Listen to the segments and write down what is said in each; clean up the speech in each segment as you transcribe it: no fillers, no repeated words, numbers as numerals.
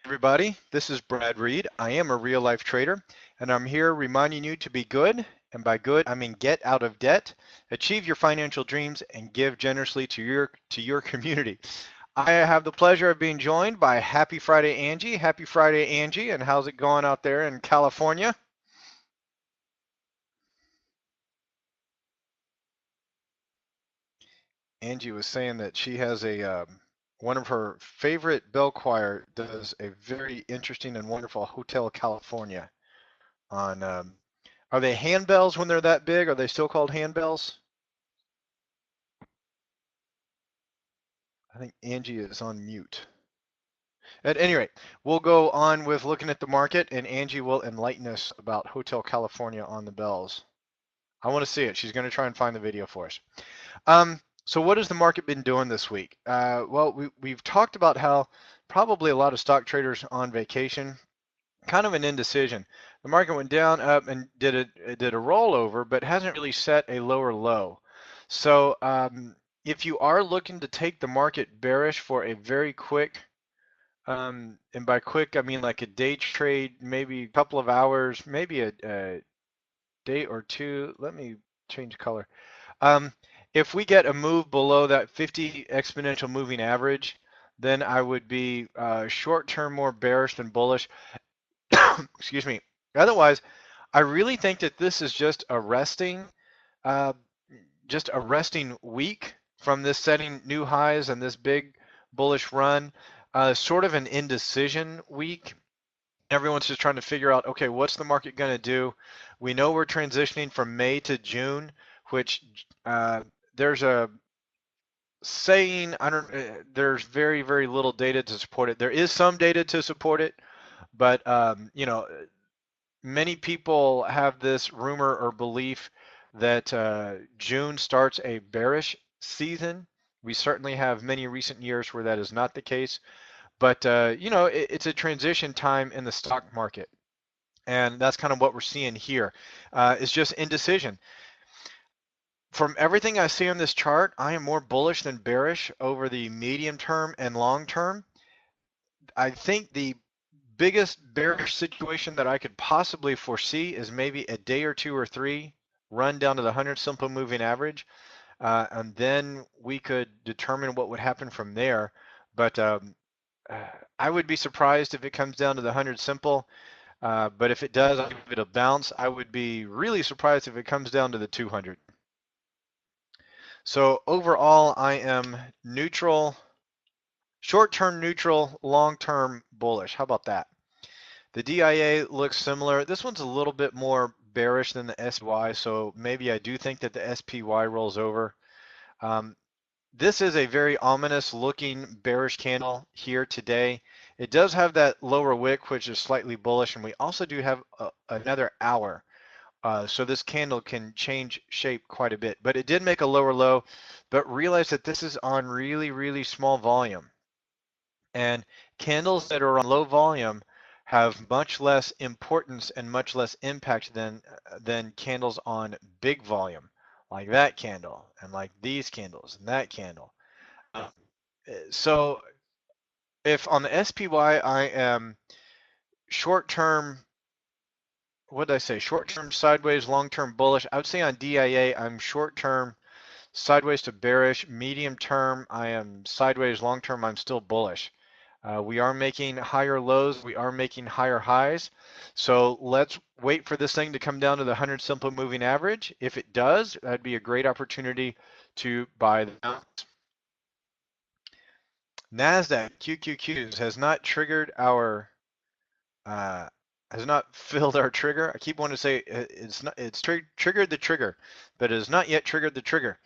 Everybody, this is Brad Reed. I am a real life trader, and I'm here reminding you to be good. And by good, I mean get out of debt, achieve your financial dreams, and give generously to your community. I have the pleasure of being joined by Happy Friday Angie. Happy Friday Angie, and how's it going out there in California? Angie was saying that she has a one of her favorite bell choir does a very interesting and wonderful Hotel California on are they handbells when they're that big? Are they still called handbells? I think Angie is on mute. At any rate, we'll go on with looking at the market, and Angie will enlighten us about Hotel California on the bells. I want to see it. She's going to try and find the video for us. So what has the market been doing this week? Well, we've talked about how probably a lot of stock traders on vacation, kind of an indecision. The market went down, up, and did a rollover, but hasn't really set a lower low. So if you are looking to take the market bearish for a very quick, and by quick I mean like a day trade, maybe a couple of hours, maybe a day or two. Let me change color. Um, if we get a move below that 50 exponential moving average, then I would be short term more bearish than bullish. Excuse me. Otherwise, I really think that this is uh, just a resting week from this setting new highs and this big bullish run. Sort of an indecision week. Everyone's just trying to figure out, okay, what's the market going to do? We know we're transitioning from May to June, which there's a saying, I don't, there's very, very little data to support it. There is some data to support it, but many people have this rumor or belief that June starts a bearish season. We certainly have many recent years where that is not the case, but it's a transition time in the stock market, and that's kind of what we're seeing here. It's just indecision. From everything I see on this chart, I am more bullish than bearish over the medium term and long term. I think the biggest bearish situation that I could possibly foresee is maybe a day or two or three run down to the 100 simple moving average, and then we could determine what would happen from there. But I would be surprised if it comes down to the 100 simple. But if it does, I'll give it a bounce. I would be really surprised if it comes down to the 200. So overall, I am neutral, short-term neutral, long-term bullish. How about that? The DIA looks similar. This one's a little bit more bearish than the SPY, so maybe I do think that the SPY rolls over. Um, this is a very ominous looking bearish candle here today. It does have that lower wick, which is slightly bullish, and we also do have another hour. So this candle can change shape quite a bit, but it did make a lower low, but realize that this is on really, really small volume. And candles that are on low volume have much less importance and much less impact than candles on big volume, like that candle and like these candles and that candle. Uh, so if on the SPY I am short term, what did I say? Short term sideways, long term bullish. I would say on DIA I'm short term sideways to bearish. Medium term I am sideways. Long term I'm still bullish. We are making higher lows, we are making higher highs. So let's wait for this thing to come down to the 100 simple moving average. If it does, that'd be a great opportunity to buy the NASDAQ QQQs has not triggered our, uh, has not filled our trigger. I keep wanting to say it's not, it's triggered the trigger, but it has not yet triggered the trigger.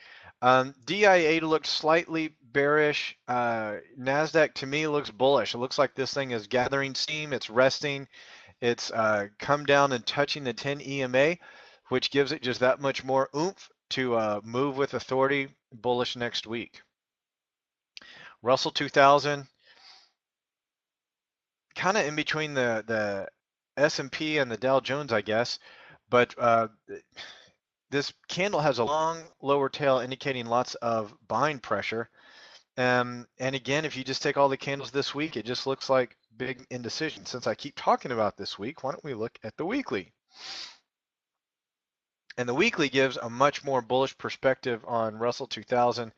DIA looks slightly bearish. NASDAQ to me looks bullish. It looks like this thing is gathering steam. It's resting. It's come down and touching the 10 EMA, which gives it just that much more oomph to move with authority bullish next week. Russell 2000, kind of in between the S&P and the Dow Jones, I guess, but this candle has a long lower tail indicating lots of buying pressure. And again, if you just take all the candles this week, it just looks like big indecision. Since I keep talking about this week, why don't we look at the weekly? And the weekly gives a much more bullish perspective on Russell 2000,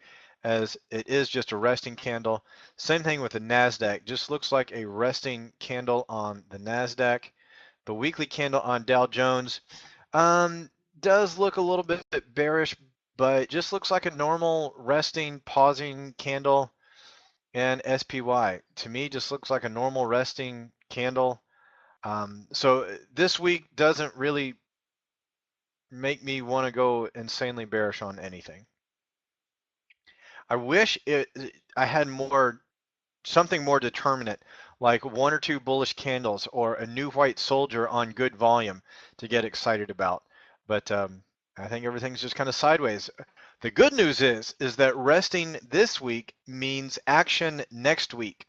as it is just a resting candle. Same thing with the NASDAQ, just looks like a resting candle on the NASDAQ. The weekly candle on Dow Jones um, does look a little bit bearish, but just looks like a normal resting, pausing candle. And SPY, to me, just looks like a normal resting candle. So this week doesn't really make me want to go insanely bearish on anything. I wish I had something more determinate, like one or two bullish candles or a new white soldier on good volume to get excited about. But I think everything's just kind of sideways. The good news is that resting this week means action next week.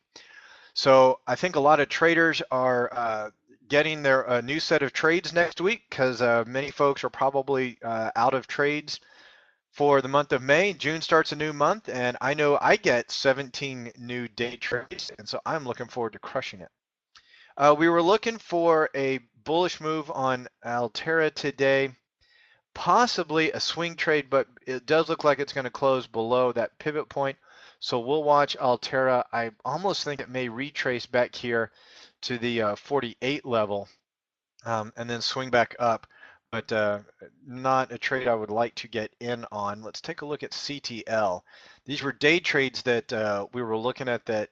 So I think a lot of traders are getting their new set of trades next week because many folks are probably out of trades for the month of May. June starts a new month, and I know I get 17 new day trades, and so I'm looking forward to crushing it. We were looking for a bullish move on Altera today, possibly a swing trade, but it does look like it's going to close below that pivot point. So we'll watch Altera. I almost think it may retrace back here to the 48 level and then swing back up, but not a trade I would like to get in on. Let's take a look at CTL. These were day trades that we were looking at that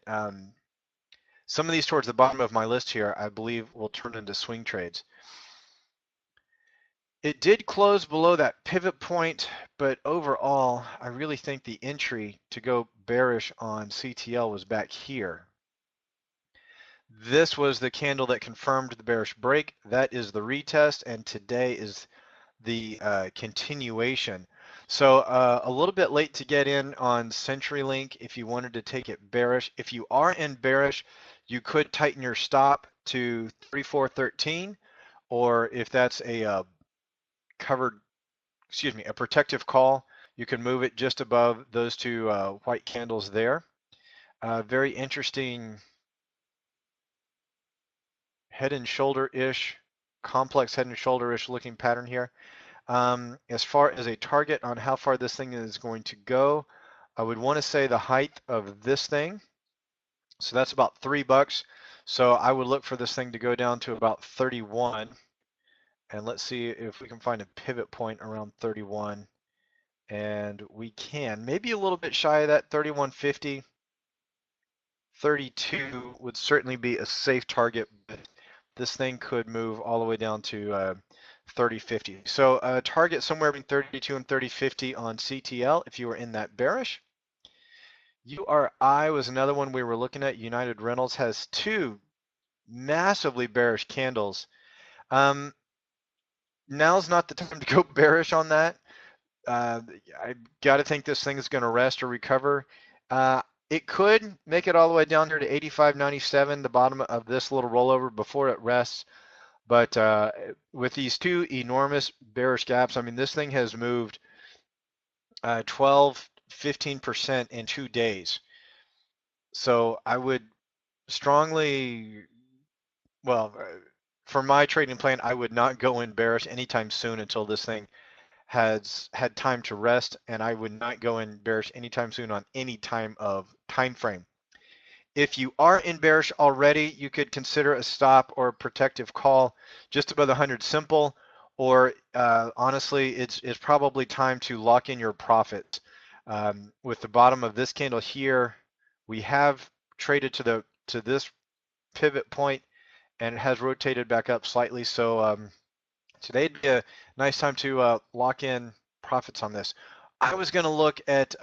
some of these towards the bottom of my list here, I believe will turn into swing trades. It did close below that pivot point, but overall, I really think the entry to go bearish on CTL was back here. This was the candle that confirmed the bearish break. That is the retest, and today is the continuation. So a little bit late to get in on CenturyLink if you wanted to take it bearish. If you are in bearish, you could tighten your stop to 34.13, or if that's a a protective call, you can move it just above those two white candles there. Very interesting head and shoulder-ish, complex head and shoulder-ish looking pattern here. As far as a target on how far this thing is going to go, I would want to say the height of this thing. So that's about $3. So I would look for this thing to go down to about 31. And let's see if we can find a pivot point around 31. And we can, maybe a little bit shy of that 31.50. 32 would certainly be a safe target, but this thing could move all the way down to 30.50. So target somewhere between 32 and 30.50 on CTL if you were in that bearish. URI was another one we were looking at. United Rentals has two massively bearish candles. Now's not the time to go bearish on that. I got to think this thing is going to rest or recover. It could make it all the way down here to 85.97, the bottom of this little rollover before it rests. But with these two enormous bearish gaps, I mean, this thing has moved 12, 15% in 2 days. So I would strongly, well, for my trading plan, I would not go in bearish anytime soon until this thing has had time to rest, and I would not go in bearish anytime soon on any time frame. If you are in bearish already, you could consider a stop or a protective call just above the 100 simple, or honestly, it's probably time to lock in your profits. With the bottom of this candle here, we have traded to this pivot point, and it has rotated back up slightly. So today'd be a nice time to lock in profits on this. I was going to look at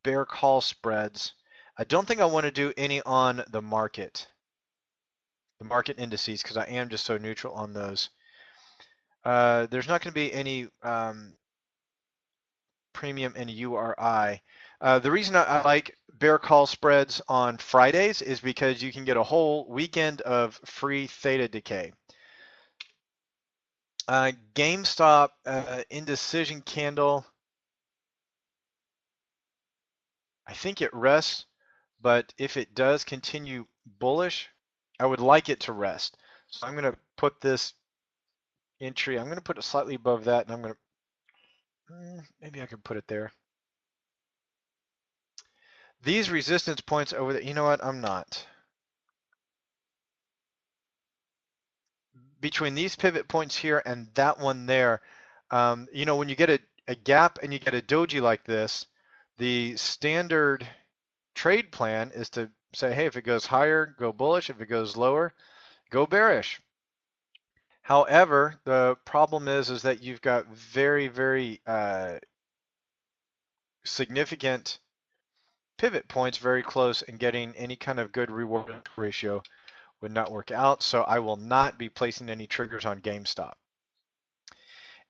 bear call spreads. I don't think I want to do any on the market indices, because I am just so neutral on those. There's not going to be any premium in URI. The reason I like bear call spreads on Fridays is because you can get a whole weekend of free theta decay. GameStop indecision candle. I think it rests but if it does continue bullish, I would like it to rest. So I'm going to put this entry, I'm going to put it slightly above that, and I'm going to, maybe I can put it there. These resistance points over there, you know what, I'm not. Between these pivot points here and that one there, you know, when you get a gap and you get a doji like this, the standard trade plan is to say, hey, if it goes higher, go bullish. If it goes lower, go bearish. However, the problem is that you've got very, very significant pivot points very close, and getting any kind of good reward ratio would not work out. So I will not be placing any triggers on GameStop.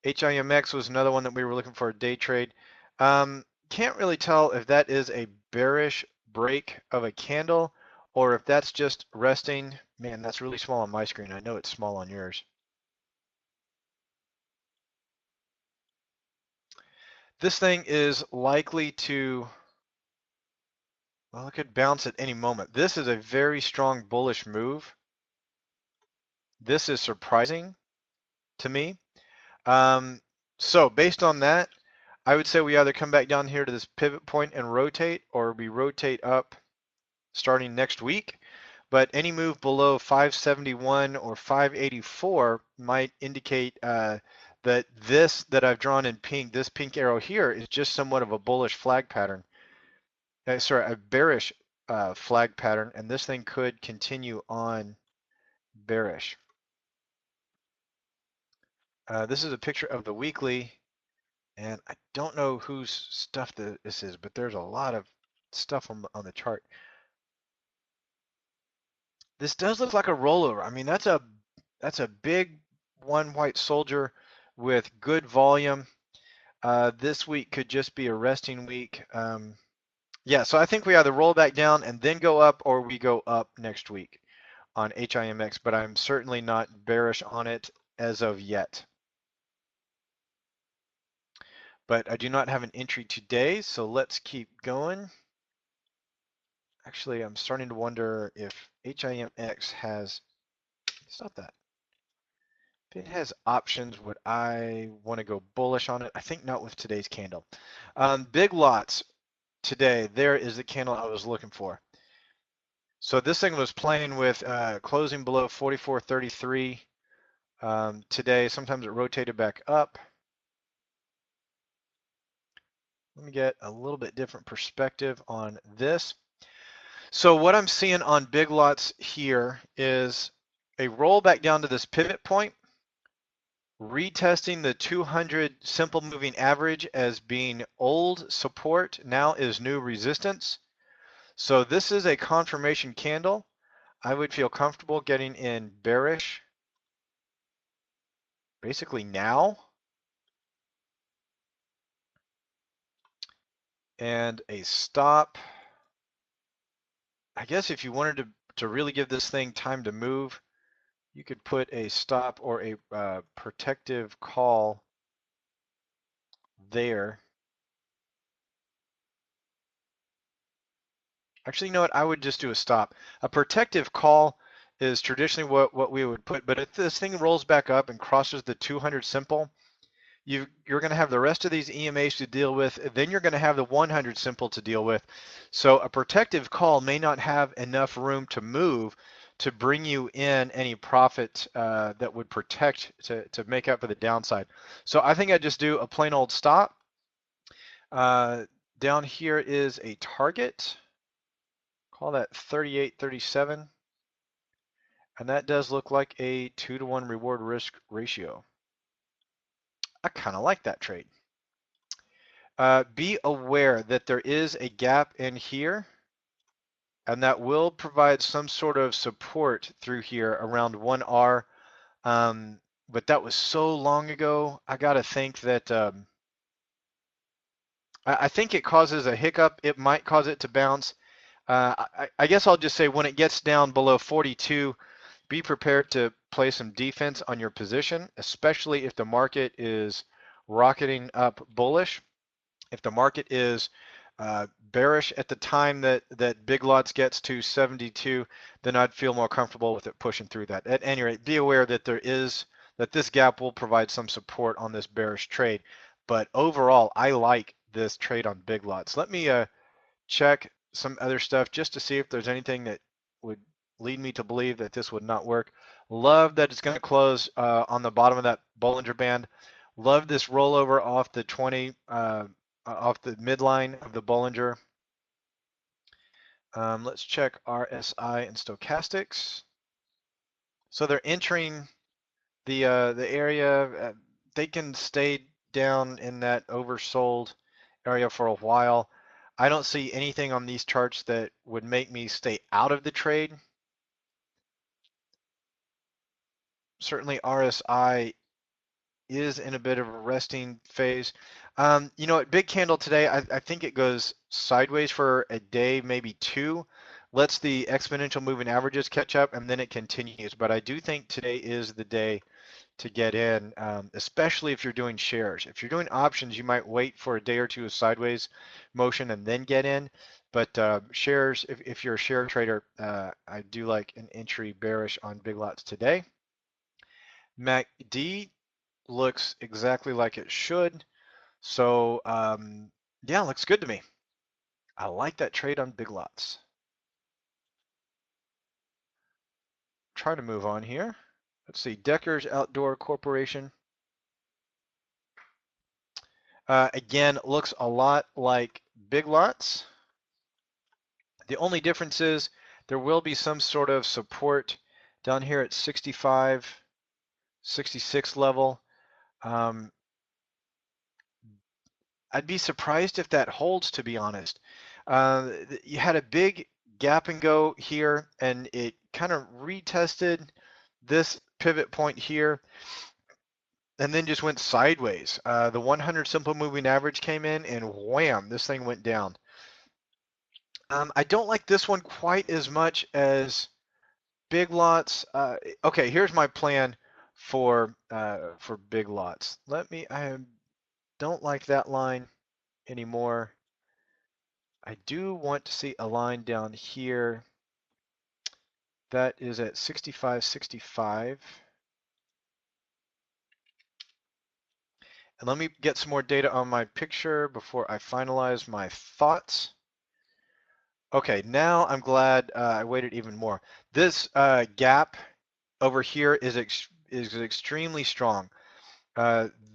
HIMX was another one that we were looking for a day trade. Can't really tell if that is a bearish break of a candle or if that's just resting. Man, that's really small on my screen. I know it's small on yours. This thing is likely to, well, it could bounce at any moment. This is a very strong bullish move. This is surprising to me. So based on that, I would say we either come back down here to this pivot point and rotate, or we rotate up starting next week. But any move below 571 or 584 might indicate that this that I've drawn in pink, this pink arrow here, is just somewhat of a bullish flag pattern. Sorry, a bearish flag pattern, and this thing could continue on bearish. This is a picture of the weekly, and I don't know whose stuff this is, but there's a lot of stuff on the chart. This does look like a rollover. I mean, that's a big one white soldier with good volume. This week could just be a resting week. Yeah, so I think we either roll back down and then go up, or we go up next week on HIMX, but I'm certainly not bearish on it as of yet. But I do not have an entry today, so let's keep going. Actually, I'm starting to wonder if HIMX has, stop that. If it has options, would I want to go bullish on it? I think not with today's candle. Big lots today, there is the candle I was looking for. So this thing was playing with closing below 44.33 today. Sometimes it rotated back up. Let me get a little bit different perspective on this. So what I'm seeing on big lots here is a roll back down to this pivot point, retesting the 200 simple moving average as being old support, now is new resistance. So this is a confirmation candle. I would feel comfortable getting in bearish basically now. And a stop. I guess if you wanted to really give this thing time to move, you could put a stop or a protective call there. Actually, you know what? I would just do a stop. A protective call is traditionally what we would put, but if this thing rolls back up and crosses the 200 simple, you're going to have the rest of these EMAs to deal with. Then you're going to have the 100 simple to deal with. So a protective call may not have enough room to move to bring you in any profit that would protect to make up for the downside. So I think I just do a plain old stop. Down here is a target. Call that 38.37. And that does look like a 2-to-1 reward risk ratio. I kind of like that trade. Be aware that there is a gap in here, and that will provide some sort of support through here around 1R. But that was so long ago. I got to think that I think it causes a hiccup. It might cause it to bounce. I guess I'll just say when it gets down below 42, be prepared to play some defense on your position, especially if the market is rocketing up bullish. If the market is bearish at the time that Big Lots gets to 72, then I'd feel more comfortable with it pushing through that. At any rate, be aware that this gap will provide some support on this bearish trade. But overall, I like this trade on Big Lots. Let me check some other stuff just to see if there's anything that would lead me to believe that this would not work. Love that it's going to close on the bottom of that Bollinger Band. Love this rollover off the 20, off the midline of the Bollinger. Let's check RSI and stochastics. So they're entering the area. They can stay down in that oversold area for a while. I don't see anything on these charts that would make me stay out of the trade. Certainly RSI is in a bit of a resting phase. You know, at big candle today, I think it goes sideways for a day, maybe two, lets the exponential moving averages catch up, and then it continues. But I do think today is the day to get in, especially if you're doing shares. If you're doing options, you might wait for a day or two of sideways motion and then get in. But shares, if you're a share trader, I do like an entry bearish on Big Lots today. MACD looks exactly like it should. So yeah, looks good to me. I like that trade on Big Lots. Try to move on here. Let's see, Deckers Outdoor Corporation. Again, looks a lot like Big Lots. The only difference is there will be some sort of support down here at 65, 66 level. I'd be surprised if that holds, to be honest. You had a big gap and go here, and it kind of retested this pivot point here, and then just went sideways. The 100 simple moving average came in, and wham, this thing went down. I don't like this one quite as much as Big Lots. Okay, here's my plan for Big Lots. I don't like that line anymore. I do want to see a line down here that is at 65.65. And let me get some more data on my picture before I finalize my thoughts. Okay, now I'm glad I waited even more. This gap over here is extremely strong.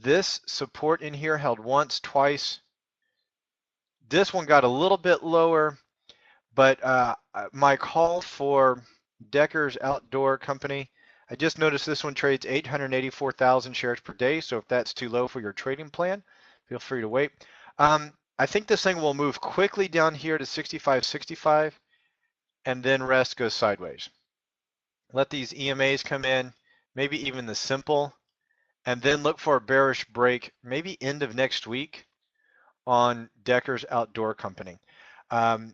This support in here held once, twice. This one got a little bit lower, but my call for Deckers Outdoor Company, I just noticed this one trades 884,000 shares per day. So if that's too low for your trading plan, feel free to wait. I think this thing will move quickly down here to 65.65, and then rest goes sideways. Let these EMAs come in, maybe even the simple, and then look for a bearish break, maybe end of next week on Deckers Outdoor Company. But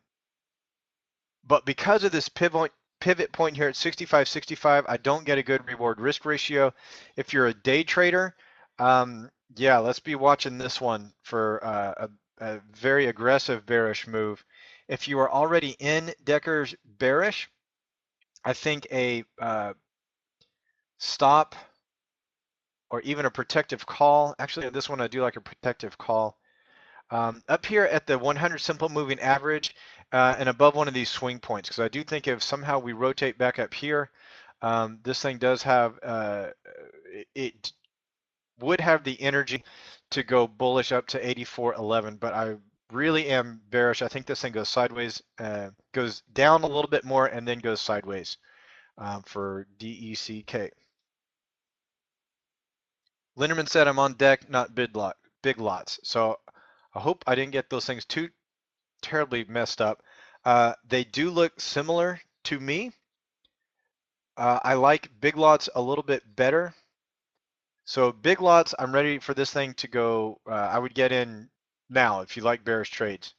because of this pivot point here at 65.65, I don't get a good reward risk ratio. If you're a day trader, yeah, let's be watching this one for a very aggressive bearish move. If you are already in Deckers bearish, I think a stop or even a protective call. Actually, on this one, I do like a protective call. Up here at the 100 simple moving average and above one of these swing points, because I do think if somehow we rotate back up here, this thing does have, it would have the energy to go bullish up to 84.11, but I really am bearish. I think this thing goes sideways, goes down a little bit more and then goes sideways for DECK. Linderman said I'm on deck, not big lots. So I hope I didn't get those things too terribly messed up. They do look similar to me. I like Big Lots a little bit better. So Big Lots, I'm ready for this thing to go. I would get in now if you like bearish trades.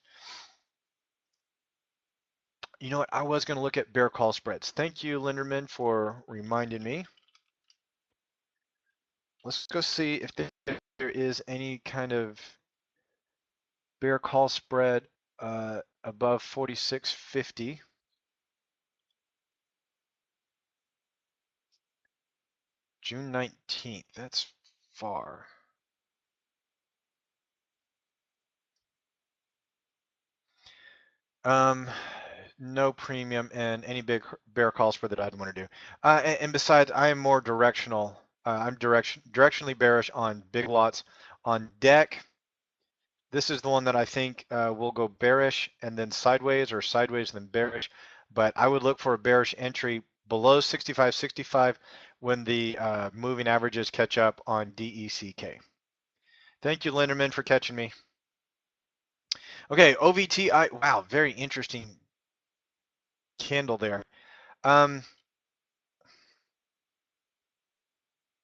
You know what? I was going to look at bear call spreads. Thank you, Linderman, for reminding me. Let's go see if there is any kind of bear call spread above 46.50. June 19th, that's far. No premium and any big bear call spread that I'd want to do. And besides, I am more directional. I'm directionally bearish on big lots. On deck, this is the one that I think will go bearish and then sideways, or sideways and then bearish. But I would look for a bearish entry below 65.65 when the moving averages catch up on DECK. Thank you, Linderman, for catching me. Okay, OVTI. Wow, very interesting candle there. I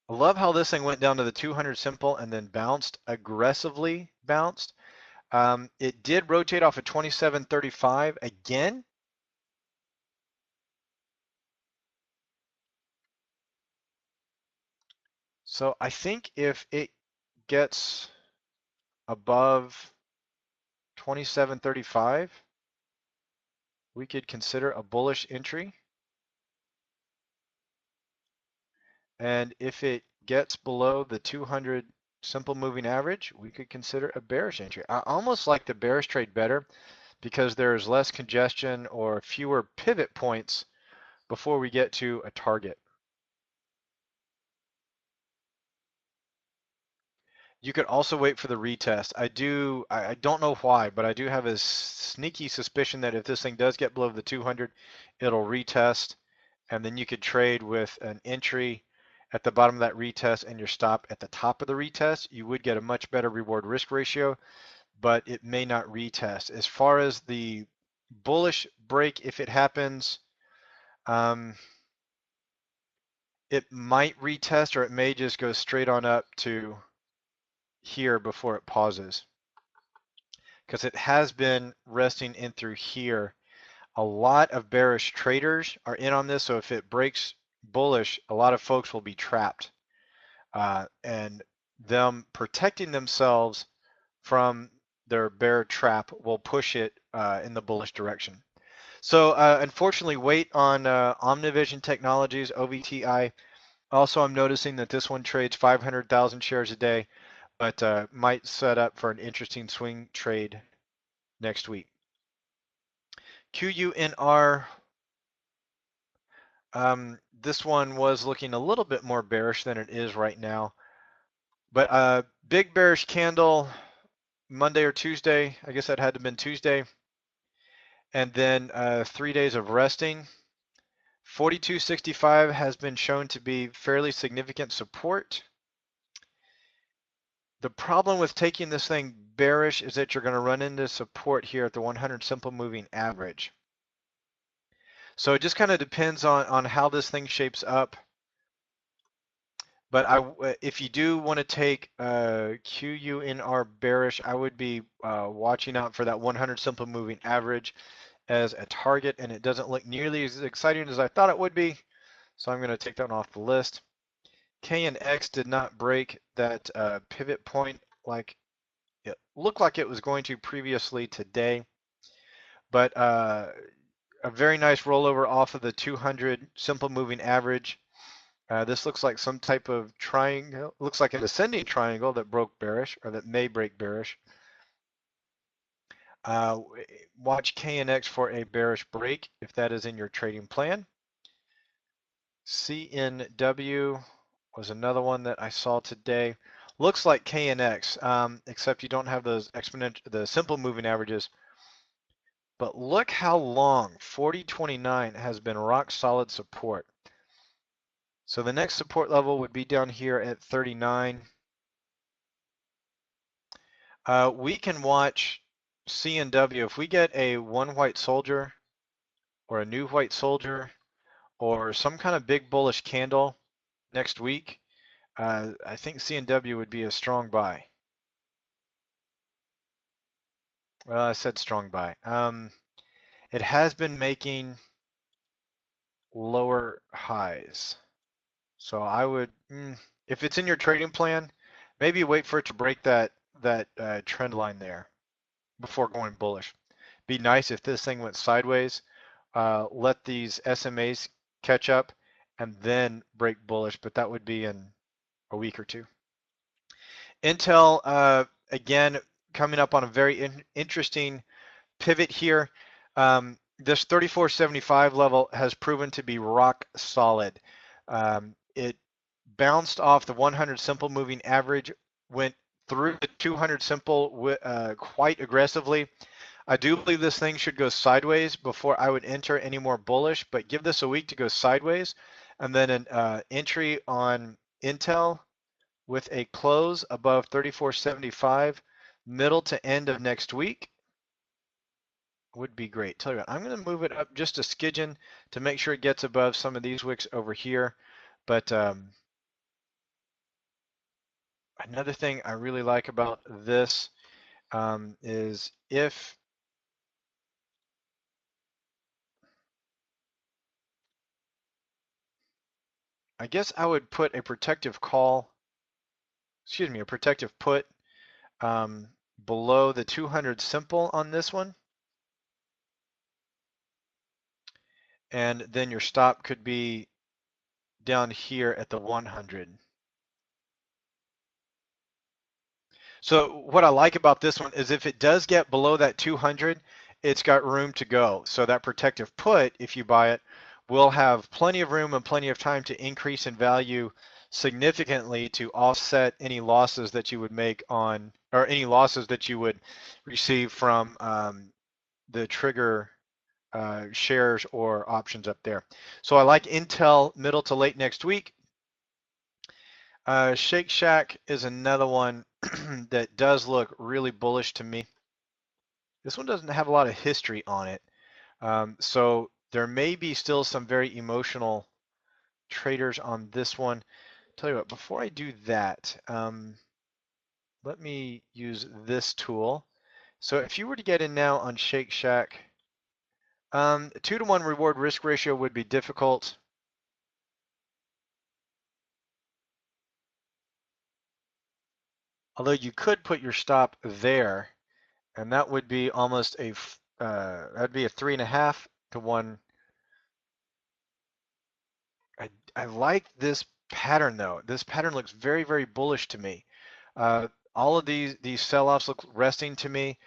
love how this thing went down to the 200 simple and then bounced, aggressively bounced. It did rotate off of 27.35 again. So I think if it gets above 27.35, we could consider a bullish entry. And if it gets below the 200 simple moving average, we could consider a bearish entry. I almost like the bearish trade better because there's less congestion or fewer pivot points before we get to a target. You could also wait for the retest. I don't know why, but I do have a sneaky suspicion that if this thing does get below the 200, it'll retest, and then you could trade with an entry at the bottom of that retest and your stop at the top of the retest. You would get a much better reward risk ratio, but it may not retest. As far as the bullish break, if it happens, it might retest, or it may just go straight on up to here before it pauses, because it has been resting in through here. A lot of bearish traders are in on this, so if it breaks bullish, a lot of folks will be trapped, and them protecting themselves from their bear trap will push it in the bullish direction. So unfortunately, wait on Omnivision Technologies, OVTI. Also, I'm noticing that this one trades 500,000 shares a day, but might set up for an interesting swing trade next week. QUNR, this one was looking a little bit more bearish than it is right now, but big bearish candle Monday or Tuesday. I guess that had to have been Tuesday. And then 3 days of resting. 42.65 has been shown to be fairly significant support. The problem with taking this thing bearish is that you're going to run into support here at the 100 simple moving average. So it just kind of depends on how this thing shapes up. But if you do want to take QUNR bearish, I would be watching out for that 100 simple moving average as a target, and it doesn't look nearly as exciting as I thought it would be. So I'm going to take that one off the list. KNX did not break that pivot point like it looked like it was going to previously today, but a very nice rollover off of the 200 simple moving average. This looks like some type of triangle, looks like an ascending triangle that broke bearish, or that may break bearish. Watch KNX for a bearish break if that is in your trading plan. CNW was another one that I saw today. Looks like KNX, except you don't have those the simple moving averages. But look how long 40.29 has been rock solid support. So the next support level would be down here at 39. We can watch CNW. If we get a one white soldier or a new white soldier or some kind of big bullish candle next week, I think CNW would be a strong buy. Well, I said strong buy. It has been making lower highs. So I would, if it's in your trading plan, maybe wait for it to break that trend line there before going bullish. Be nice if this thing went sideways. Let these SMAs catch up and then break bullish, but that would be in a week or two. Intel, again, coming up on a very interesting pivot here. This 3475 level has proven to be rock solid. It bounced off the 100 simple moving average, went through the 200 simple quite aggressively. I do believe this thing should go sideways before I would enter any more bullish, but give this a week to go sideways, and then an entry on Intel with a close above 3475 middle to end of next week would be great. Tell you what, I'm going to move it up just a skidgen to make sure it gets above some of these wicks over here. But another thing I really like about this is if I guess I would put a protective call, excuse me, a protective put below the 200 simple on this one. And then your stop could be down here at the 100. So what I like about this one is if it does get below that 200, it's got room to go. So that protective put, if you buy it, will have plenty of room and plenty of time to increase in value significantly to offset any losses that you would make on, or any losses that you would receive from the trigger shares or options up there. So I like Intel middle to late next week. Shake Shack is another one that does look really bullish to me. This one doesn't have a lot of history on it. So there may be still some very emotional traders on this one. Tell you what, before I do that, let me use this tool. So if you were to get in now on Shake Shack, 2-to-1 reward risk ratio would be difficult. Although you could put your stop there, and that would be almost a that'd be a 3.5 to 1. I like this pattern though. This pattern looks very, very bullish to me. All of these sell-offs look resting to me.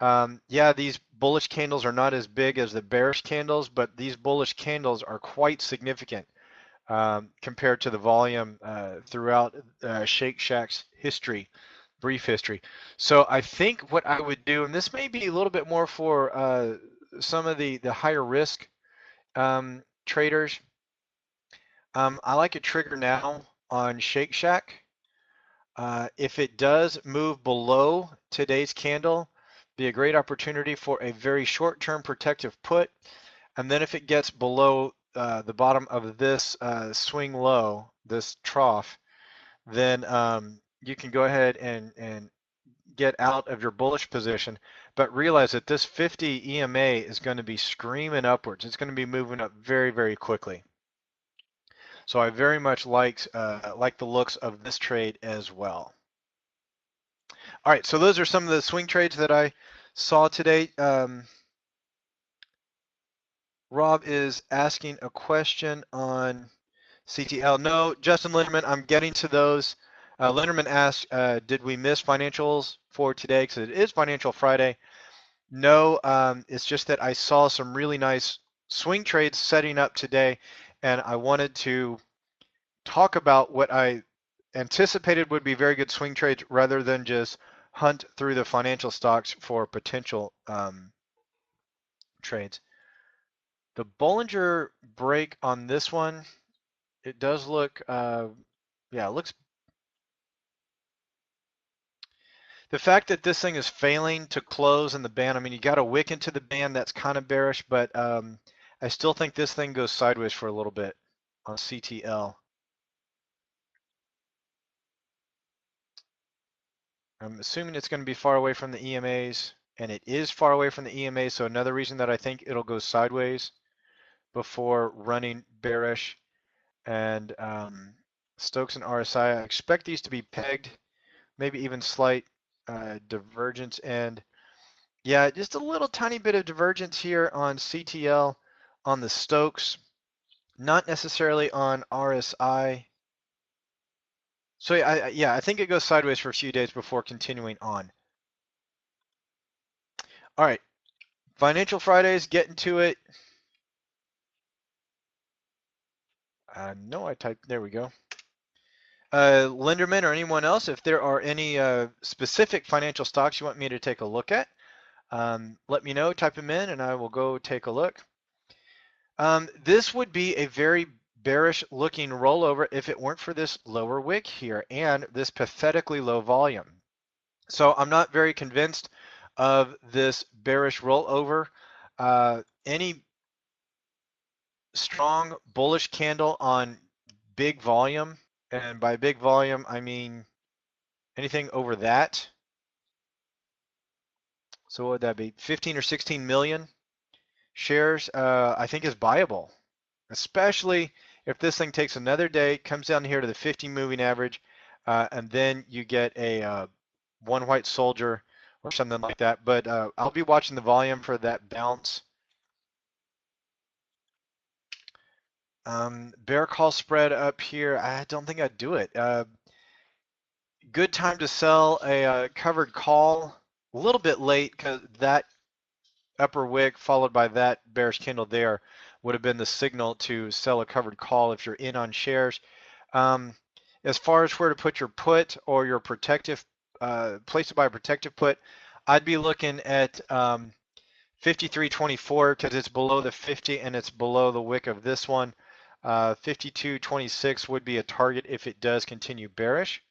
Yeah, these bullish candles are not as big as the bearish candles, but these bullish candles are quite significant compared to the volume throughout Shake Shack's history, brief history. So I think what I would do, and this may be a little bit more for some of the higher risk traders. I like a trigger now on Shake Shack. If it does move below today's candle, be a great opportunity for a very short-term protective put. And then if it gets below the bottom of this swing low, this trough, then you can go ahead and get out of your bullish position. But realize that this 50 EMA is going to be screaming upwards. It's going to be moving up very, very quickly. So I very much like the looks of this trade as well. All right, so those are some of the swing trades that I saw today. Rob is asking a question on CTL. No, Justin Linderman, I'm getting to those. Linderman asked, did we miss financials for today? Because it is Financial Friday. No, it's just that I saw some really nice swing trades setting up today, and I wanted to talk about what I anticipated would be very good swing trades rather than just hunt through the financial stocks for potential trades. The Bollinger break on this one, it does look, yeah, it looks. The fact that this thing is failing to close in the band, I mean, you got a wick into the band, that's kind of bearish, but I still think this thing goes sideways for a little bit on CTL. I'm assuming it's going to be far away from the EMAs, and it is far away from the EMAs, so another reason that I think it'll go sideways before running bearish. And Stokes and RSI, I expect these to be pegged, maybe even slight divergence. And Yeah, just a little tiny bit of divergence here on CTL on the Stokes, not necessarily on RSI. So yeah, I think it goes sideways for a few days before continuing on. All right, Financial Fridays, getting to it. No, I typed, there we go. Linderman or anyone else, if there are any specific financial stocks you want me to take a look at, let me know, type them in, and I will go take a look. This would be a very bearish looking rollover if it weren't for this lower wick here and this pathetically low volume. So I'm not very convinced of this bearish rollover. Any strong bullish candle on big volume, and by big volume, I mean anything over that. So what would that be? 15 or 16 million shares, I think is buyable, especially if this thing takes another day, comes down here to the 50 moving average, and then you get a one white soldier or something like that. But I'll be watching the volume for that bounce. Bear call spread up here. I don't think I'd do it. Good time to sell a covered call. A little bit late because that upper wick followed by that bearish candle there would have been the signal to sell a covered call if you're in on shares. As far as where to put your put or your protective place to buy a protective put, I'd be looking at 53.24 because it's below the 50 and it's below the wick of this one. 52.26 would be a target if it does continue bearish.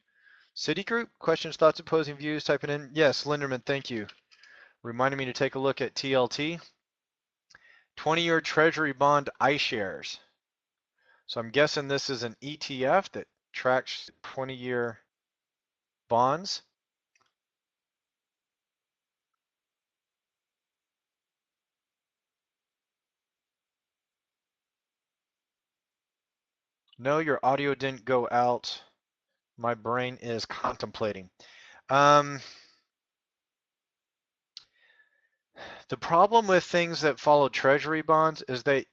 Citigroup, questions, thoughts, opposing views, type it in. Yes, Linderman, thank you. Reminding me to take a look at TLT. 20-year Treasury bond iShares. So I'm guessing this is an ETF that tracks 20-year bonds. No, your audio didn't go out. My brain is contemplating. The problem with things that follow Treasury bonds is that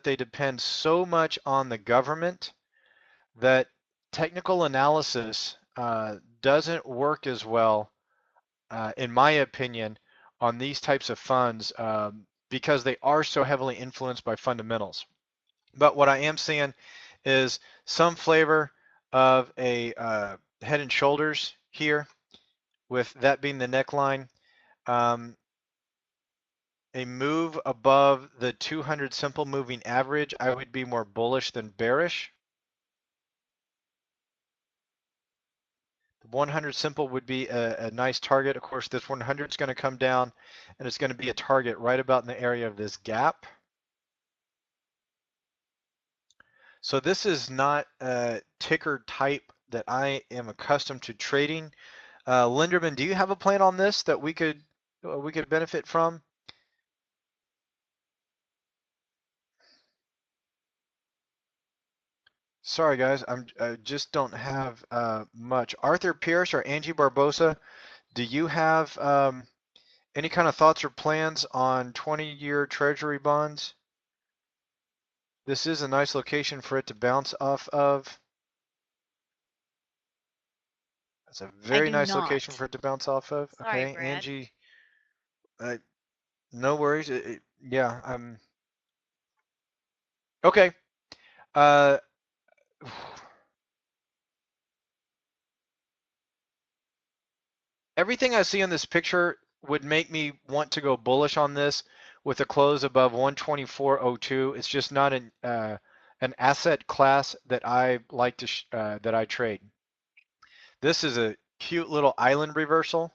they depend so much on the government that technical analysis doesn't work as well, in my opinion, on these types of funds because they are so heavily influenced by fundamentals. But what I am seeing is some flavor of a head and shoulders here, with that being the neckline. A move above the 200 simple moving average, I would be more bullish than bearish. The 100 simple would be a nice target. Of course, this 100 is going to come down and it's going to be a target right about in the area of this gap. So this is not a ticker type that I am accustomed to trading. Linderman, do you have a plan on this that we could benefit from? Sorry guys, I just don't have much. Arthur Pierce or Angie Barbosa, do you have any kind of thoughts or plans on 20-year Treasury bonds? This is a nice location for it to bounce off of. That's a very nice location for it to bounce off of. Sorry, Okay, Brad. Angie, no worries. Yeah, okay. Everything I see in this picture would make me want to go bullish on this with a close above 124.02. It's just not an asset class that I like to that I trade. This is a cute little island reversal.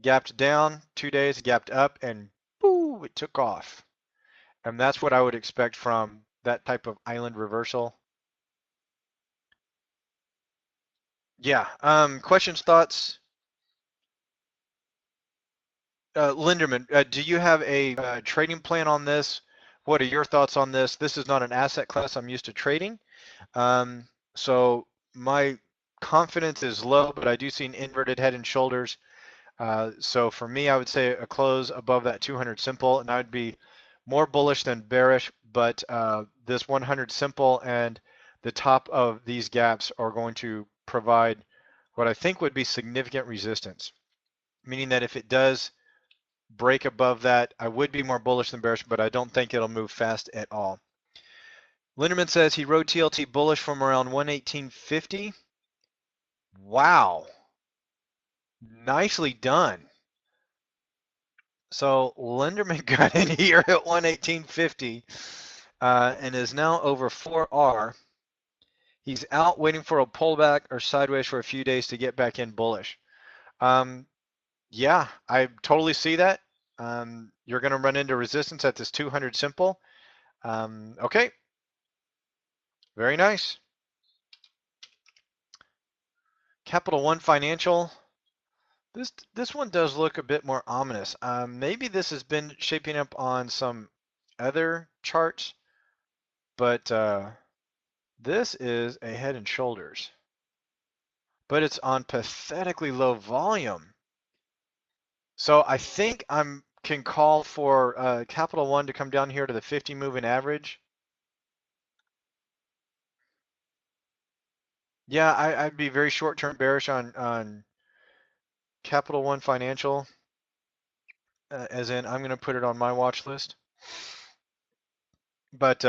Gapped down 2 days, gapped up, and boo, it took off. And that's what I would expect from that type of island reversal. Yeah. Questions, thoughts? Linderman, do you have a trading plan on this? What are your thoughts on this? This is not an asset class I'm used to trading. So my confidence is low, but I do see an inverted head and shoulders So for me, I would say a close above that 200 simple, and I would be more bullish than bearish, but this 100 simple and the top of these gaps are going to provide what I think would be significant resistance, meaning that if it does break above that, I would be more bullish than bearish, but I don't think it'll move fast at all. Linderman says he rode TLT bullish from around 118.50. Wow. Nicely done. So Linderman got in here at 118.50 and is now over 4R. He's out waiting for a pullback or sideways for a few days to get back in bullish. Yeah, I totally see that. You're going to run into resistance at this 200 simple. Okay, very nice. Capital One Financial. This one does look a bit more ominous. Maybe this has been shaping up on some other charts, but this is a Head and Shoulders. But it's on pathetically low volume. So I think I can call for Capital One to come down here to the 50 moving average. Yeah, I'd be very short-term bearish on Capital One Financial, as in I'm going to put it on my watch list. But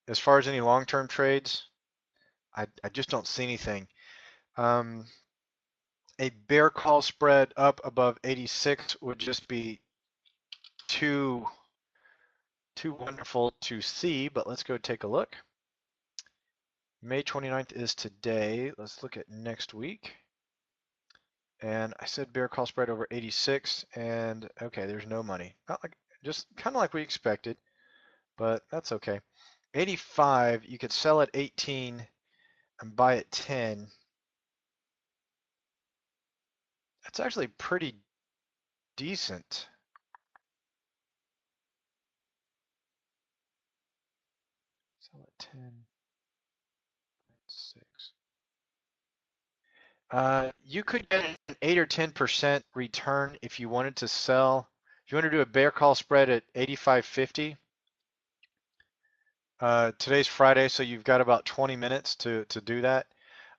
as far as any long-term trades, I just don't see anything. A bear call spread up above 86 would just be too wonderful to see, but let's go take a look. May 29th is today. Let's look at next week. And I said bear call spread over 86, and okay, there's no money. Not like, just kind of like we expected, but that's okay. 85, you could sell at 18 and buy at 10. That's actually pretty decent. Sell at 10, 6. You could get an 8 or 10% return if you wanted to sell. If you want to do a bear call spread at 85.50. Today's Friday, so you've got about 20 minutes to do that.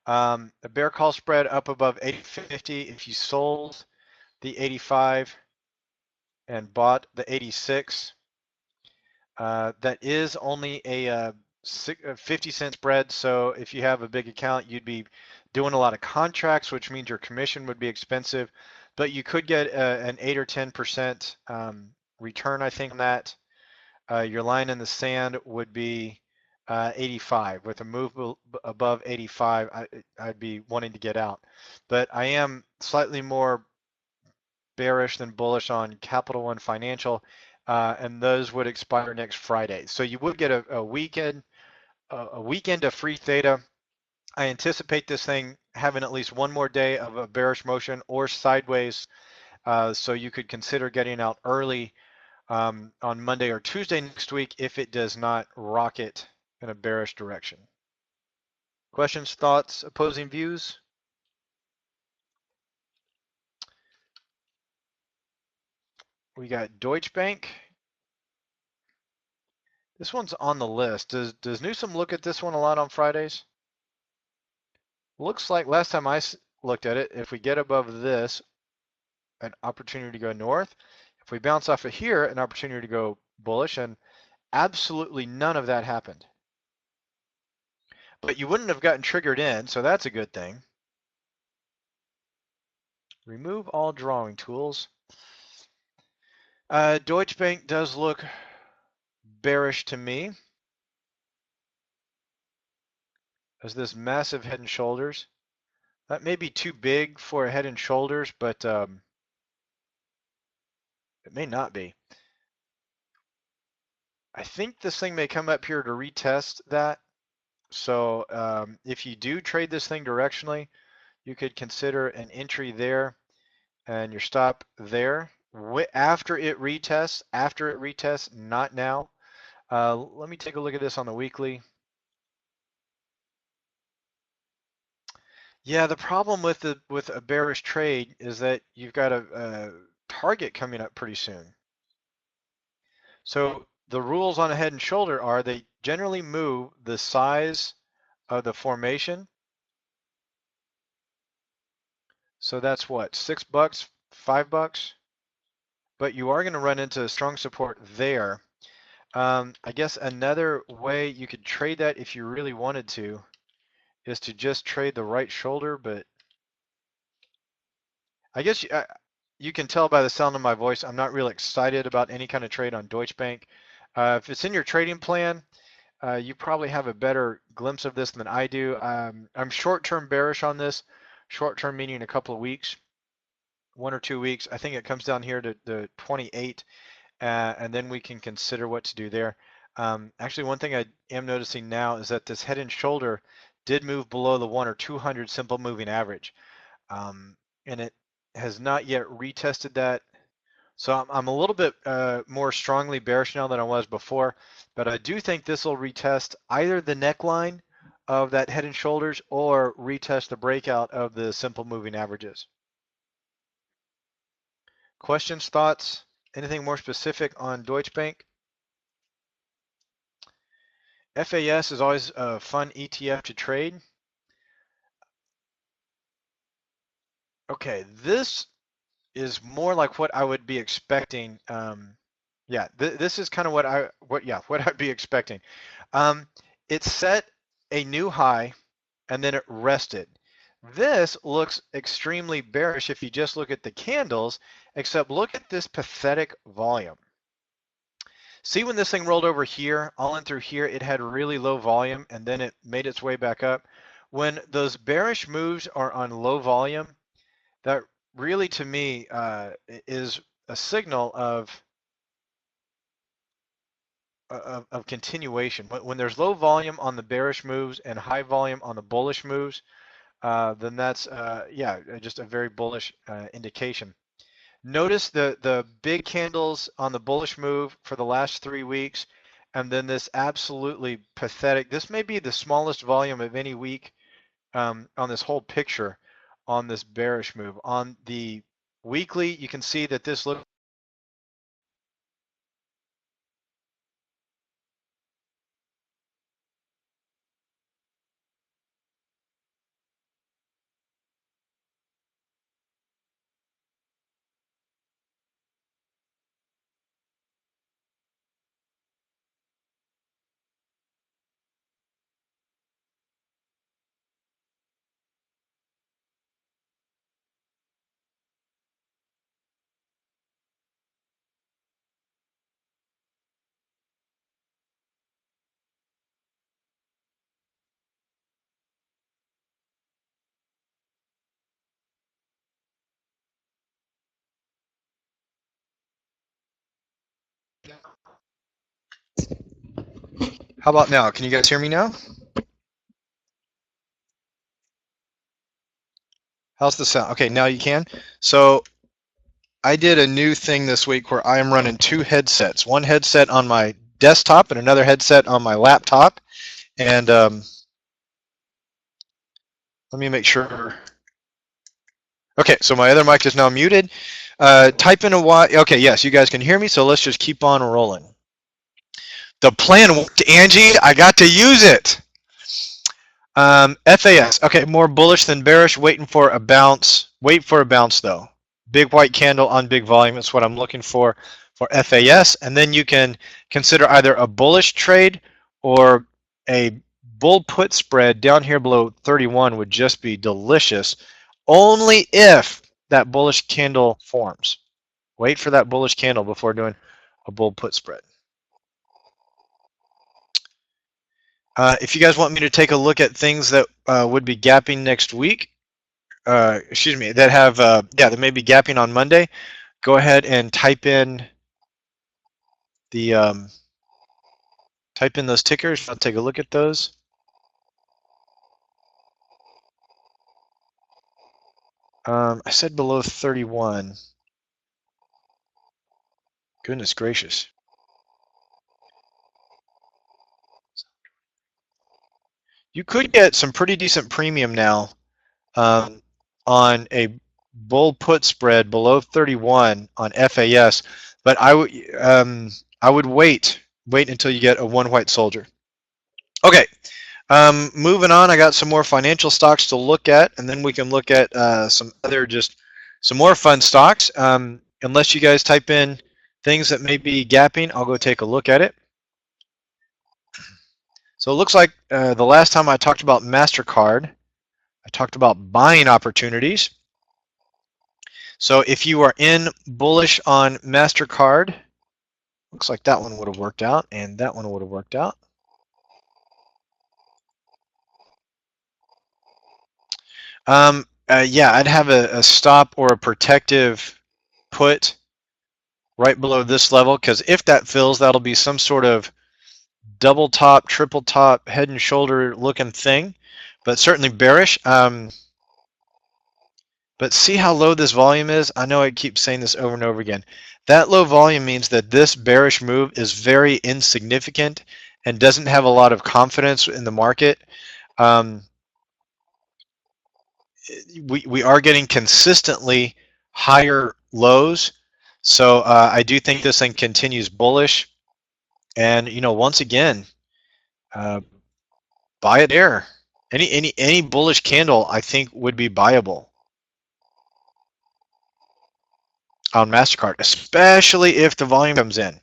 A bear call spread up above 80.50. If you sold the 85 and bought the 86, that is only a 50-cent spread. So if you have a big account, you'd be doing a lot of contracts, which means your commission would be expensive. But you could get an 8 or 10% return, I think, on that. Your line in the sand would be 85. With a move above 85, I'd be wanting to get out. But I am slightly more bearish than bullish on Capital One Financial, and those would expire next Friday. So you would get a weekend of free theta. I anticipate this thing having at least one more day of a bearish motion or sideways, so you could consider getting out early on Monday or Tuesday next week if it does not rocket in a bearish direction. Questions, thoughts, opposing views? We got Deutsche Bank. This one's on the list. Does Newsom look at this one a lot on Fridays? Looks like last time I looked at it, if we get above this, an opportunity to go north. If we bounce off of here, an opportunity to go bullish, and absolutely none of that happened. But you wouldn't have gotten triggered in, so that's a good thing. Remove all drawing tools. Deutsche Bank does look bearish to me. As this massive Head and Shoulders. That may be too big for a Head and Shoulders, but it may not be. I think this thing may come up here to retest that. So if you do trade this thing directionally, you could consider an entry there and your stop there. After it retests, not now. Let me take a look at this on the weekly. Yeah, the problem with a bearish trade is that you've got a target coming up pretty soon. So the rules on a head and shoulder are they generally move the size of the formation. So that's what, $6, $5, but you are going to run into strong support there. I guess another way you could trade that if you really wanted to is to just trade the right shoulder, but I guess you can tell by the sound of my voice, I'm not real excited about any kind of trade on Deutsche Bank. If it's in your trading plan, you probably have a better glimpse of this than I do. I'm short-term bearish on this, short-term meaning a couple of weeks, 1 or 2 weeks. I think it comes down here to the 28, and then we can consider what to do there. Actually, one thing I am noticing now is that this head and shoulder did move below the 1 or 200 simple moving average, and it has not yet retested that. So I'm a little bit more strongly bearish now than I was before, but I do think this will retest either the neckline of that head and shoulders or retest the breakout of the simple moving averages. Questions, thoughts, anything more specific on Deutsche Bank? FAS is always a fun ETF to trade. Okay, this is more like what I would be expecting. Yeah, this is kind of what I'd be expecting. It set a new high and then it rested. This looks extremely bearish if you just look at the candles, except look at this pathetic volume. See when this thing rolled over here, all in through here, it had really low volume and then it made its way back up. When those bearish moves are on low volume, that really to me is a signal of continuation. When there's low volume on the bearish moves and high volume on the bullish moves, then that's yeah, just a very bullish indication. Notice the big candles on the bullish move for the last 3 weeks, and then this absolutely pathetic. This may be the smallest volume of any week on this whole picture on this bearish move. On the weekly, you can see that this looks. How about now? Can you guys hear me now? How's the sound? Okay, now you can. So I did a new thing this week where I am running two headsets, one headset on my desktop and another headset on my laptop. And let me make sure. Okay, so my other mic is now muted. Type in a Y. Okay, yes, you guys can hear me, so let's just keep on rolling. The plan worked, Angie. I got to use it. FAS. Okay, more bullish than bearish. Waiting for a bounce. Wait for a bounce, though. Big white candle on big volume. That's what I'm looking for FAS. And then you can consider either a bullish trade or a bull put spread down here below 31 would just be delicious, only if that bullish candle forms. Wait for that bullish candle before doing a bull put spread. If you guys want me to take a look at things that would be gapping next week, excuse me, that have, yeah, that may be gapping on Monday, go ahead and type in the, type in those tickers. I'll take a look at those. I said below 31. Goodness gracious. You could get some pretty decent premium now on a bull put spread below 31 on FAS, but I would wait until you get a one white soldier. Okay, moving on, I got some more financial stocks to look at, and then we can look at some more fun stocks. Unless you guys type in things that may be gapping, I'll go take a look at it. So it looks like the last time I talked about MasterCard, I talked about buying opportunities. So if you are in bullish on MasterCard, looks like that one would have worked out, and that one would have worked out. Yeah, I'd have a stop or a protective put right below this level, because if that fills, that'll be some sort of double top, triple top, head and shoulder looking thing, but certainly bearish. But see how low this volume is? I know I keep saying this over and over again. That low volume means that this bearish move is very insignificant and doesn't have a lot of confidence in the market. We are getting consistently higher lows, so I do think this thing continues bullish. And once again, buy it there. Any bullish candle I think would be buyable on MasterCard, especially if the volume comes in.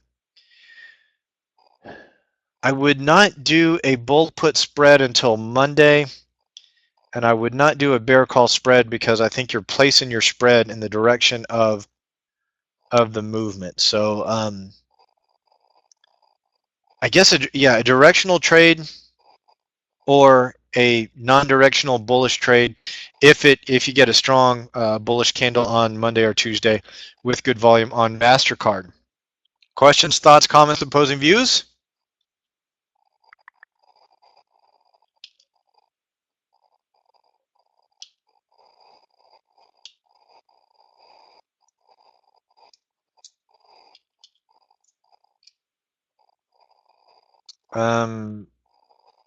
I would not do a bull put spread until Monday, and I would not do a bear call spread because I think you're placing your spread in the direction of the movement. So I guess a directional trade or a non-directional bullish trade if you get a strong bullish candle on Monday or Tuesday with good volume on MasterCard. Questions, thoughts, comments, opposing views?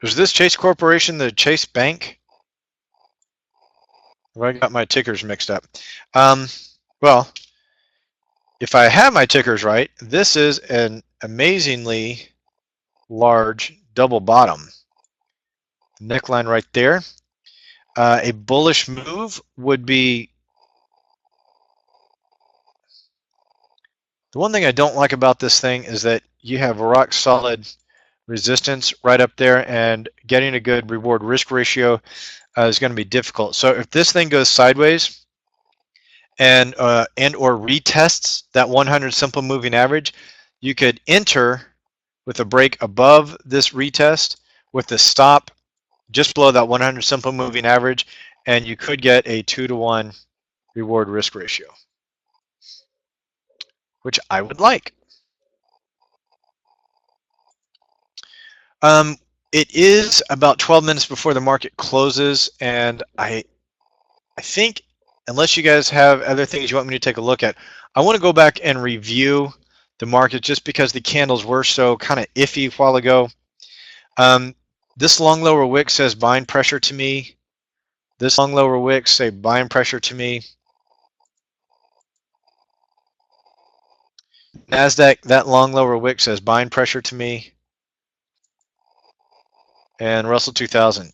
Is this Chase Corporation the Chase Bank? Have I got my tickers mixed up? Well, if I have my tickers right, this is an amazingly large double bottom. Neckline right there. A bullish move would be... The one thing I don't like about this thing is that you have rock solid resistance right up there, and getting a good reward risk ratio is going to be difficult. So if this thing goes sideways and or retests that 100 simple moving average, you could enter with a break above this retest with the stop just below that 100 simple moving average, and you could get a 2-to-1 reward risk ratio, which I would like. It is about 12 minutes before the market closes, and I think, unless you guys have other things you want me to take a look at, I want to go back and review the market just because the candles were so kind of iffy a while ago. This long lower wick says buying pressure to me. This long lower wick say buying pressure to me. NASDAQ, that long lower wick says buying pressure to me. And Russell 2000.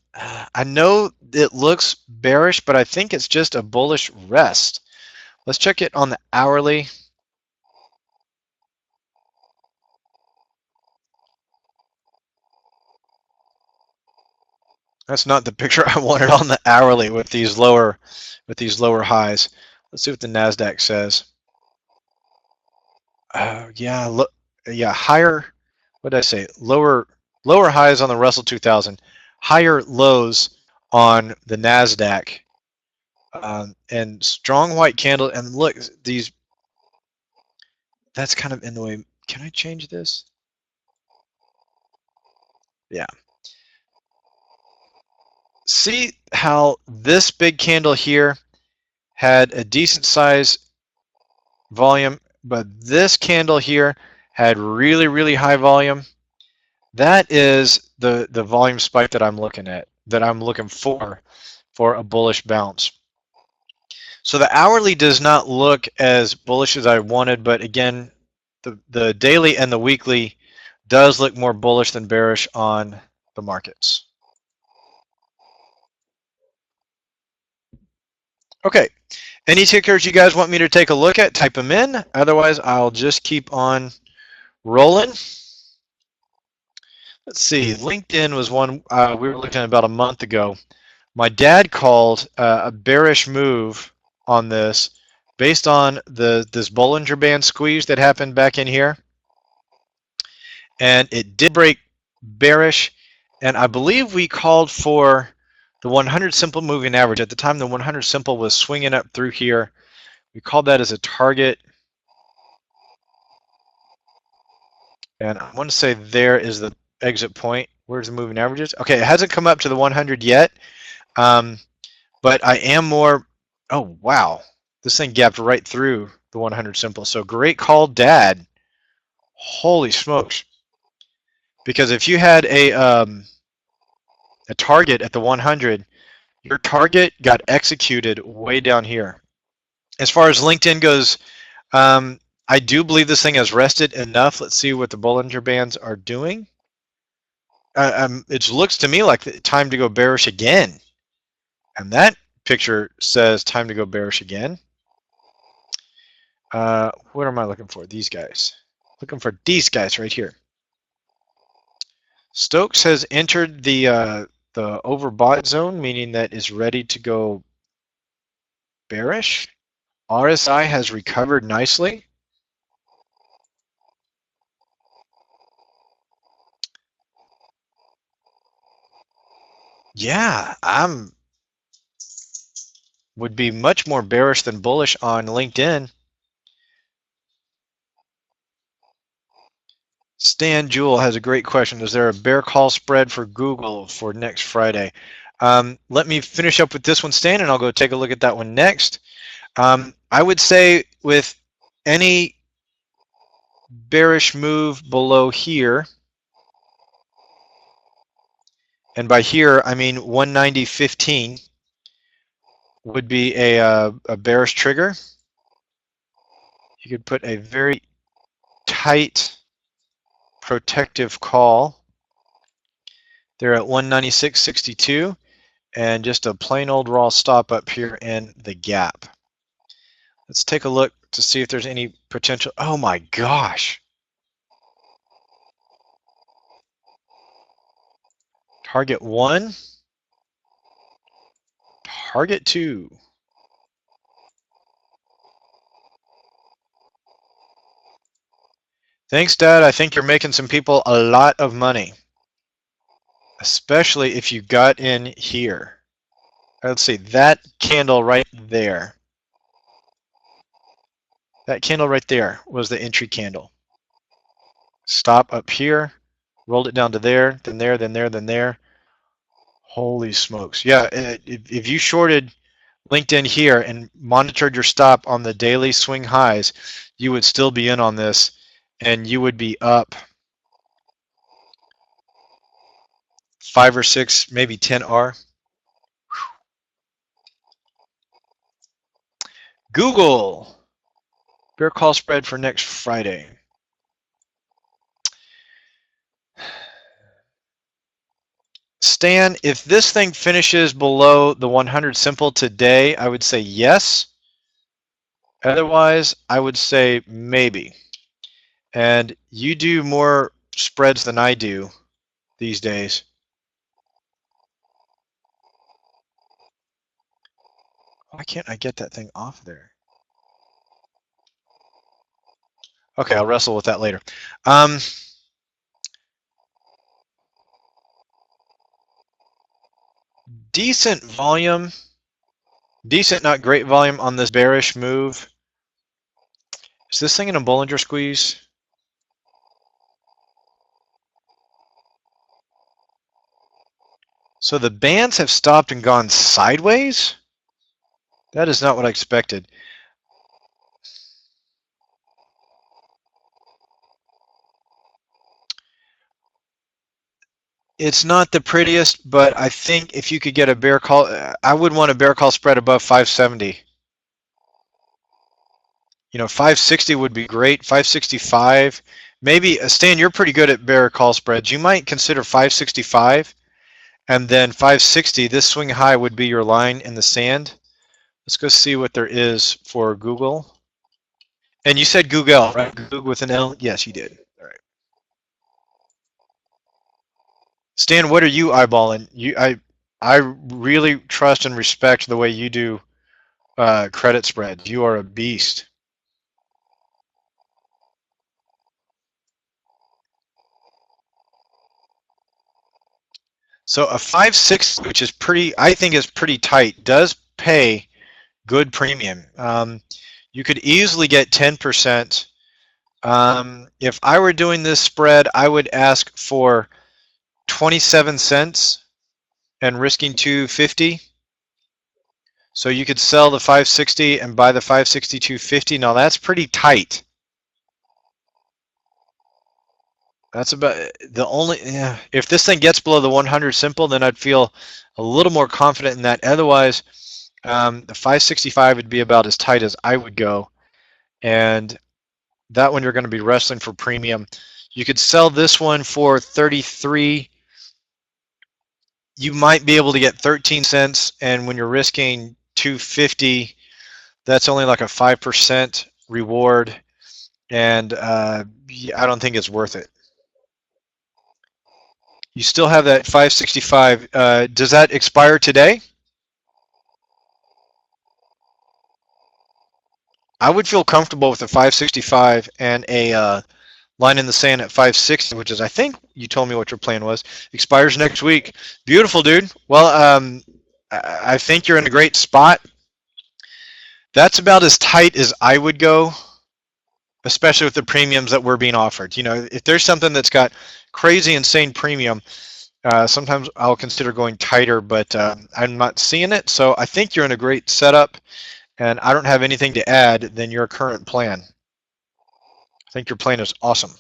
I know it looks bearish, but I think it's just a bullish rest. Let's check it on the hourly. That's not the picture I wanted on the hourly with these lower highs. Let's see what the NASDAQ says. Yeah, higher. What did I say? Lower highs on the Russell 2000, higher lows on the NASDAQ, and strong white candle. And look, these. That's kind of in the way. Can I change this? Yeah. See how this big candle here had a decent size volume, but this candle here had really, really high volume. That is the volume spike that I'm looking at, that I'm looking for for a bullish bounce. So the hourly does not look as bullish as I wanted, but again, the daily and the weekly does look more bullish than bearish on the markets. Okay, any tickers you guys want me to take a look at, type them in. Otherwise, I'll just keep on rolling. Let's see, LinkedIn was one we were looking at about a month ago. My dad called a bearish move on this based on this Bollinger Band squeeze that happened back in here. And it did break bearish, and I believe we called for the 100 simple moving average. At the time, the 100 simple was swinging up through here. We called that as a target. And I want to say there is the exit point. Where's the moving averages? Okay, it hasn't come up to the 100 yet, but I am more, oh, wow. This thing gapped right through the 100 simple. So great call, Dad. Holy smokes. Because if you had a target at the 100, your target got executed way down here. As far as LinkedIn goes, I do believe this thing has rested enough. Let's see what the Bollinger Bands are doing. It looks to me like time to go bearish again. And that picture says time to go bearish again. What am I looking for? These guys. Looking for these guys right here. Stokes has entered the overbought zone, meaning that is ready to go bearish. RSI has recovered nicely. Yeah, would be much more bearish than bullish on LinkedIn. Stan Jewell has a great question. Is there a bear call spread for Google for next Friday? Let me finish up with this one, Stan, and I'll go take a look at that one next. I would say with any bearish move below here, and by here I mean 190.15 would be a bearish trigger. You could put a very tight protective call. They're at 196.62 and just a plain old raw stop up here in the gap. Let's take a look to see if there's any potential. Oh my gosh. Target 1, target 2. Thanks, Dad. I think you're making some people a lot of money, especially if you got in here. Let's see, that candle right there. That candle right there was the entry candle. Stop up here, rolled it down to there, then there, then there, then there. Holy smokes. Yeah, if you shorted LinkedIn here and monitored your stop on the daily swing highs, you would still be in on this, and you would be up 5 or 6, maybe 10 R. Google, bear call spread for next Friday. Stan, if this thing finishes below the 100 simple today, I would say yes. Otherwise, I would say maybe. And you do more spreads than I do these days. Why can't I get that thing off there? Okay, I'll wrestle with that later. Decent volume. Decent, not great volume on this bearish move. Is this thing in a Bollinger squeeze? So the bands have stopped and gone sideways? That is not what I expected. It's not the prettiest, but I think if you could get a bear call, I would want a bear call spread above 570. 560 would be great. 565, maybe. Stan, you're pretty good at bear call spreads. You might consider 565, and then 560. This swing high would be your line in the sand. Let's go see what there is for Google. And you said Google, right? Google with an L? Yes, you did. All right. Stan, what are you eyeballing? I really trust and respect the way you do credit spreads. You are a beast. So a 5.6, which is pretty, I think is pretty tight, does pay good premium. You could easily get 10%. If I were doing this spread, I would ask for 27 cents and risking 250. So you could sell the 560 and buy the 560 250. Now that's pretty tight. That's about the only, if this thing gets below the 100 simple, then I'd feel a little more confident in that. Otherwise, the 565 would be about as tight as I would go. And that one you're going to be wrestling for premium. You could sell this one for 33. You might be able to get 13 cents, and when you're risking 250, that's only like a 5% reward, and I don't think it's worth it. You still have that 565. Does that expire today? I would feel comfortable with a 565 and a line in the sand at 560, which is, I think you told me what your plan was. Expires next week. Beautiful, dude. Well, I think you're in a great spot. That's about as tight as I would go, especially with the premiums that we're being offered. If there's something that's got crazy, insane premium, sometimes I'll consider going tighter, but I'm not seeing it. So I think you're in a great setup, and I don't have anything to add than your current plan. I think your plan is awesome.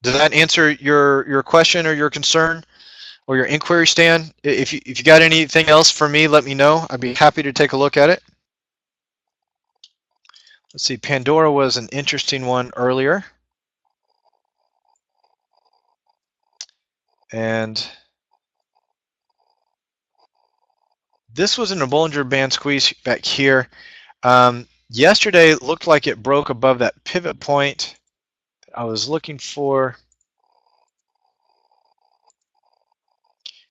Does that answer your question or your concern or your inquiry, Stan? If you got anything else for me, let me know. I'd be happy to take a look at it. Let's see, Pandora was an interesting one earlier. And this was in a Bollinger Band squeeze back here. Yesterday it looked like it broke above that pivot point I was looking for.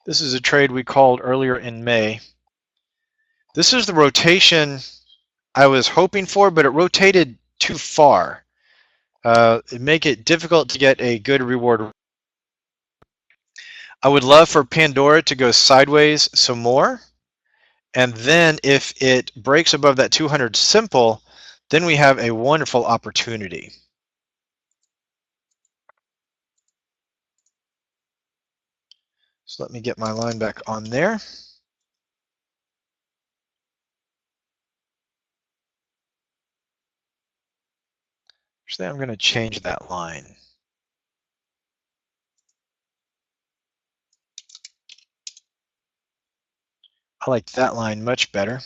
This is a trade we called earlier in May. This is the rotation I was hoping for, but it rotated too far. It make it difficult to get a good reward. I would love for Pandora to go sideways some more, and then if it breaks above that 200 simple, then we have a wonderful opportunity. So let me get my line back on there. Actually, I'm going to change that line. I like that line much better.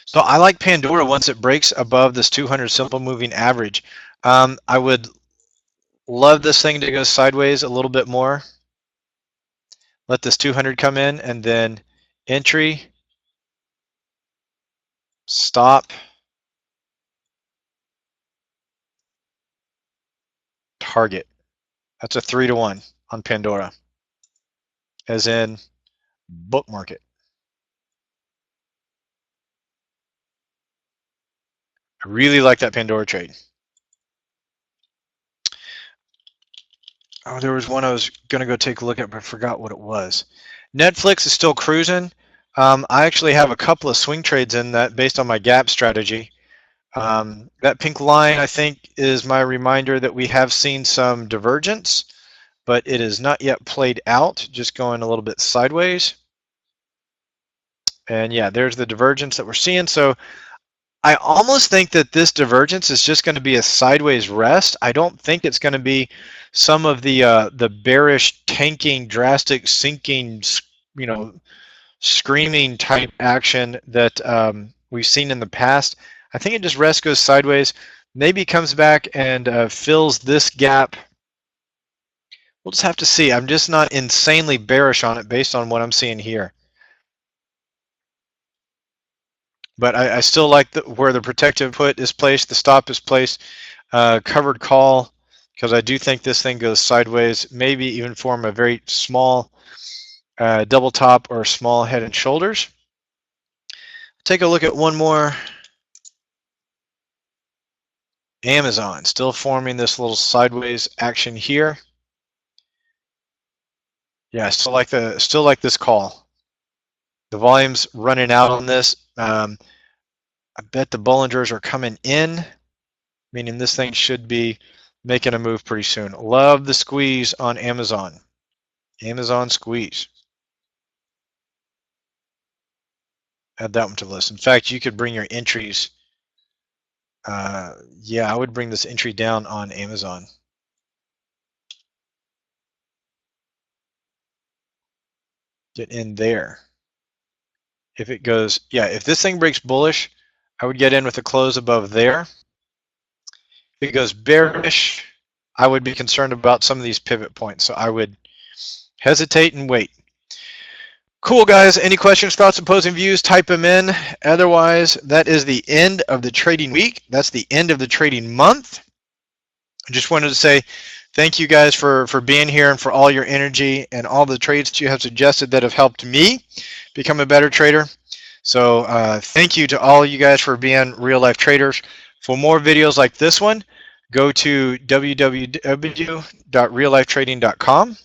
So I like Pandora once it breaks above this 200 simple moving average. I would love this thing to go sideways a little bit more. Let this 200 come in, and then entry, stop, target. That's a 3-to-1 on Pandora, as in bookmark it. I really like that Pandora trade. Oh, there was one I was going to go take a look at, but I forgot what it was. Netflix is still cruising. I actually have a couple of swing trades in that based on my gap strategy. That pink line, I think, is my reminder that we have seen some divergence, but it is not yet played out, just going a little bit sideways. And yeah, there's the divergence that we're seeing. So I almost think that this divergence is just going to be a sideways rest. I don't think it's going to be some of the bearish, tanking, drastic, sinking, screaming type action that we've seen in the past. I think it just rests, goes sideways, maybe comes back and fills this gap. We'll just have to see. I'm just not insanely bearish on it based on what I'm seeing here. But I still like where the protective put is placed, the stop is placed, covered call, because I do think this thing goes sideways, maybe even form a very small double top or small head and shoulders. Take a look at one more. Amazon, still forming this little sideways action here. Yeah, still like this call. The volume's running out on this. I bet the Bollingers are coming in, meaning this thing should be making a move pretty soon. Love the squeeze on Amazon. Amazon squeeze. Add that one to the list. In fact, you could bring your entries. Yeah, I would bring this entry down on Amazon. Get in there. If it goes, yeah, if this thing breaks bullish, I would get in with a close above there. If it goes bearish, I would be concerned about some of these pivot points. So I would hesitate and wait. Cool, guys. Any questions, thoughts, opposing views, type them in. Otherwise, that is the end of the trading week. That's the end of the trading month. I just wanted to say thank you guys for being here and for all your energy and all the trades that you have suggested that have helped me become a better trader. So thank you to all of you guys for being real life traders. For more videos like this one, go to www.reallifetrading.com.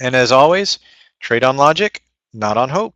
And as always, trade on logic, not on hope.